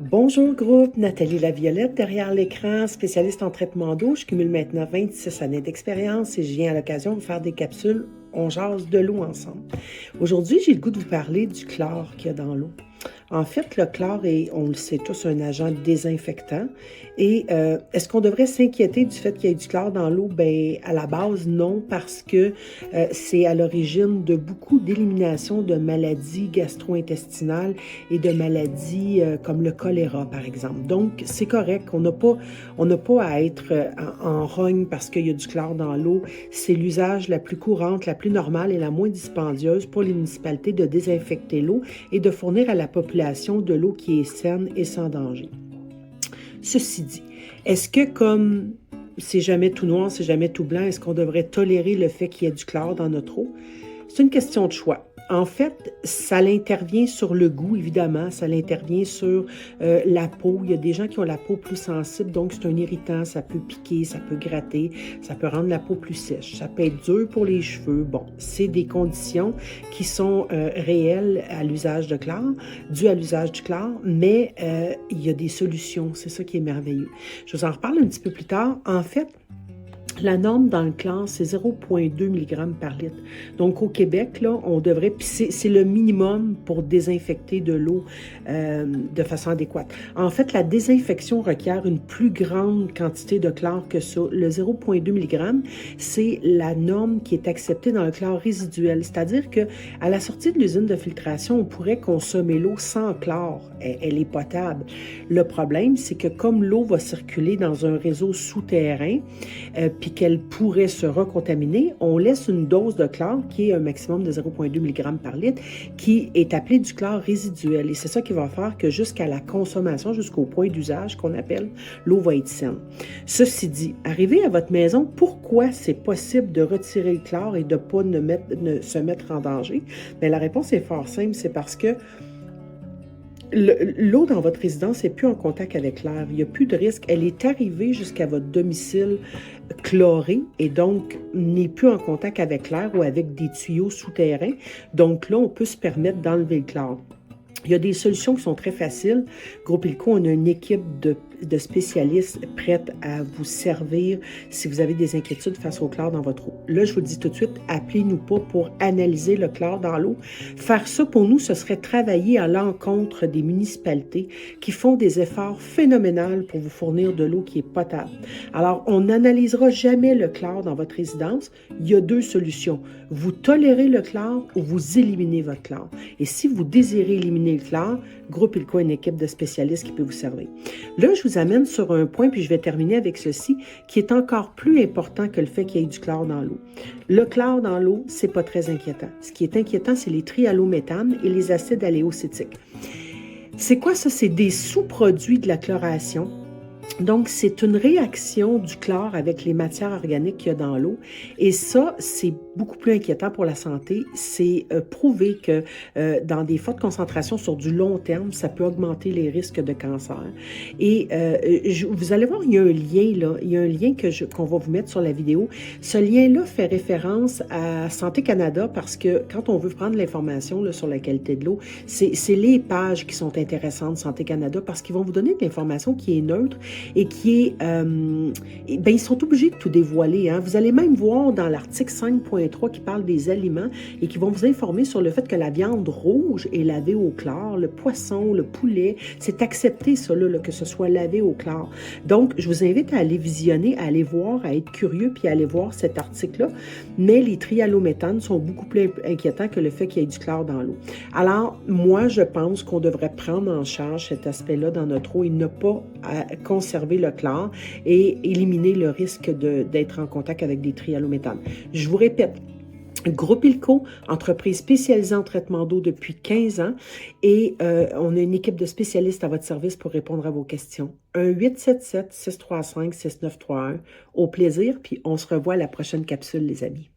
Bonjour groupe, Nathalie Laviolette derrière l'écran, spécialiste en traitement d'eau. Je cumule maintenant 26 années d'expérience et je viens à l'occasion de faire des capsules. On jase de l'eau ensemble. Aujourd'hui, j'ai le goût de vous parler du chlore qu'il y a dans l'eau. En fait, le chlore est, on le sait tous, un agent désinfectant. Et est-ce qu'on devrait s'inquiéter du fait qu'il y ait du chlore dans l'eau? Bien, à la base, non, parce que c'est à l'origine de beaucoup d'élimination de maladies gastro-intestinales et de maladies comme le choléra, par exemple. Donc, c'est correct. On n'a pas à être en rogne parce qu'il y a du chlore dans l'eau. C'est l'usage la plus courante, la plus normale et la moins dispendieuse pour les municipalités de désinfecter l'eau et de fournir à la population de l'eau qui est saine et sans danger. Ceci dit, est-ce que comme c'est jamais tout noir, c'est jamais tout blanc, est-ce qu'on devrait tolérer le fait qu'il y ait du chlore dans notre eau? C'est une question de choix. En fait, ça l'intervient sur le goût, évidemment, ça l'intervient sur la peau. Il y a des gens qui ont la peau plus sensible, donc c'est un irritant, ça peut piquer, ça peut gratter, ça peut rendre la peau plus sèche. Ça peut être dur pour les cheveux. Bon, c'est des conditions qui sont réelles à l'usage de chlore, dues à l'usage du chlore, mais il y a des solutions. C'est ça qui est merveilleux. Je vous en reparle un petit peu plus tard. En fait, la norme dans le chlore, c'est 0,2 mg par litre. Donc, au Québec, là, on devrait... Puis c'est le minimum pour désinfecter de l'eau de façon adéquate. En fait, la désinfection requiert une plus grande quantité de chlore que ça. Le 0,2 mg, c'est la norme qui est acceptée dans le chlore résiduel. C'est-à-dire qu'à la sortie de l'usine de filtration, on pourrait consommer l'eau sans chlore. Elle est potable. Le problème, c'est que comme l'eau va circuler dans un réseau souterrain, puis qu'elle pourrait se recontaminer, on laisse une dose de chlore qui est un maximum de 0,2 mg par litre, qui est appelé du chlore résiduel. Et c'est ça qui va faire que jusqu'à la consommation, jusqu'au point d'usage qu'on appelle, l'eau va être saine. Ceci dit, arrivé à votre maison, pourquoi c'est possible de retirer le chlore et de ne pas se mettre en danger? Bien, la réponse est fort simple, c'est parce que l'eau dans votre résidence n'est plus en contact avec l'air. Il n'y a plus de risque. Elle est arrivée jusqu'à votre domicile chloré et donc n'est plus en contact avec l'air ou avec des tuyaux souterrains. Donc là, on peut se permettre d'enlever le chlore. Il y a des solutions qui sont très faciles. Groupe Ilco, on a une équipe de spécialistes prête à vous servir si vous avez des inquiétudes face au chlore dans votre eau. Là, je vous le dis tout de suite, appelez-nous pas pour analyser le chlore dans l'eau. Faire ça, pour nous, ce serait travailler à l'encontre des municipalités qui font des efforts phénoménaux pour vous fournir de l'eau qui est potable. Alors, on n'analysera jamais le chlore dans votre résidence. Il y a deux solutions. Vous tolérez le chlore ou vous éliminez votre chlore. Et si vous désirez éliminer le chlore, Groupe Ilco a une équipe de spécialistes qui peut vous servir. Là, je vous amène sur un point, puis je vais terminer avec ceci, qui est encore plus important que le fait qu'il y ait du chlore dans l'eau. Le chlore dans l'eau, c'est pas très inquiétant. Ce qui est inquiétant, c'est les trihallométhanes et les acides alléocétiques. C'est quoi ça? C'est des sous-produits de la chloration. Donc, c'est une réaction du chlore avec les matières organiques qu'il y a dans l'eau. Et ça, c'est beaucoup plus inquiétant pour la santé. C'est prouvé que dans des fortes concentrations sur du long terme, ça peut augmenter les risques de cancer. Et vous allez voir, il y a un lien là. Il y a un lien qu'on va vous mettre sur la vidéo. Ce lien-là fait référence à Santé Canada parce que quand on veut prendre l'information là, sur la qualité de l'eau, c'est les pages qui sont intéressantes, Santé Canada, parce qu'ils vont vous donner de l'information qui est neutre et qui est... ils sont obligés de tout dévoiler. Hein. Vous allez même voir dans l'article 5.3 qui parle des aliments et qui vont vous informer sur le fait que la viande rouge est lavée au chlore, le poisson, le poulet, c'est accepté ça, là, que ce soit lavé au chlore. Donc, je vous invite à aller visionner, à aller voir, à être curieux, puis à aller voir cet article-là. Mais les trihallométhanes sont beaucoup plus inquiétants que le fait qu'il y ait du chlore dans l'eau. Alors, moi, je pense qu'on devrait prendre en charge cet aspect-là dans notre eau et ne pas conserver le chlore et éliminer le risque d'être en contact avec des trihallométhanes. Je vous répète, Groupe Ilco, entreprise spécialisée en traitement d'eau depuis 15 ans et on a une équipe de spécialistes à votre service pour répondre à vos questions. 1-877-635-6931. Au plaisir, puis on se revoit à la prochaine capsule, les amis.